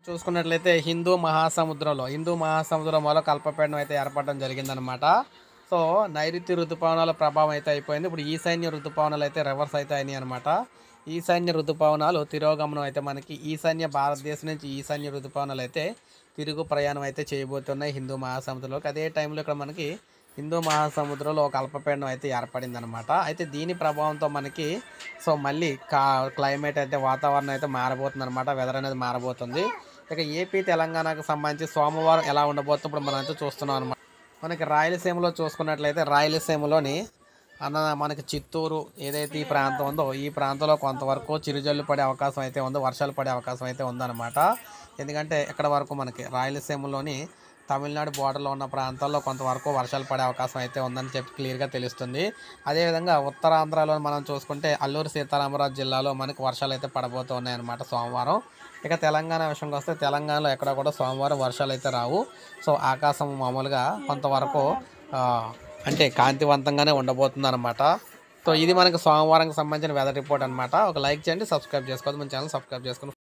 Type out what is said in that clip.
చూసుకున్నట్లయితే హిందూ మహాసముద్రం వల్ల అల్పపీడనం అయితే ఏర్పడడం జరిగిందనమాట. సో నైరుతి ఋతుపవనాల ప్రభావం అయితే అయిపోయింది. ఇప్పుడు ఈశాన్య ఋతుపవనాలు అయితే రివర్స్ అయితే అయినాయి అనమాట. ఈశాన్య ఋతుపవనాలు తిరోగమనం అయితే మనకి భారతదేశం నుంచి ఈశాన్య ఋతుపవనాలు అయితే తిరుగు ప్రయాణం అయితే చేయబోతున్నాయి హిందూ మహాసముద్రంలోకి. అదే టైంలో ఇక్కడ మనకి హిందూ మహాసముద్రంలో ఒక అల్పపీడనం అయితే ఏర్పడిందనమాట. అయితే దీని ప్రభావంతో మనకి మళ్ళీ క్లైమేట్ అయితే వాతావరణం అయితే మారబోతుంది అనమాట. వెదర్ అనేది మారబోతుంది. ఇక ఏపీ తెలంగాణకు సంబంధించి సోమవారం ఎలా ఉండబోతుందో ఇప్పుడు మనం అయితే చూస్తున్నాం అనమాట. మనకి రాయలసీమలో చూసుకున్నట్లయితే రాయలసీమలోని మనకి చిత్తూరు ఏదైతే ఈ ప్రాంతం ఉందో ఈ ప్రాంతంలో కొంతవరకు చిరుజల్లు పడే అవకాశం అయితే ఉందో, వర్షాలు పడే అవకాశం అయితే ఉందన్నమాట. ఎందుకంటే ఇక్కడ వరకు మనకి రాయలసీమలోని తమిళనాడు బోర్డర్లో ఉన్న ప్రాంతాల్లో కొంతవరకు వర్షాలు పడే అవకాశం అయితే ఉందని చెప్పి క్లియర్గా తెలుస్తుంది. అదేవిధంగా ఉత్తరాంధ్రలో మనం చూసుకుంటే అల్లూరు సీతారామరాజు జిల్లాలో మనకు వర్షాలు అయితే పడబోతూ ఉన్నాయన్నమాట సోమవారం. ఇక తెలంగాణ విషయంకి వస్తే తెలంగాణలో ఎక్కడ కూడా సోమవారం వర్షాలు అయితే రావు. ఆకాశం మామూలుగా కొంతవరకు అంటే కాంతివంతంగానే ఉండబోతుంది అనమాట. ఇది మనకి సోమవారంకి సంబంధించిన వెదర్ రిపోర్ట్ అనమాట. ఒక లైక్ చేయండి, సబ్స్క్రైబ్ చేసుకోవద్దు, మన ఛానల్ సబ్స్క్రైబ్ చేసుకుని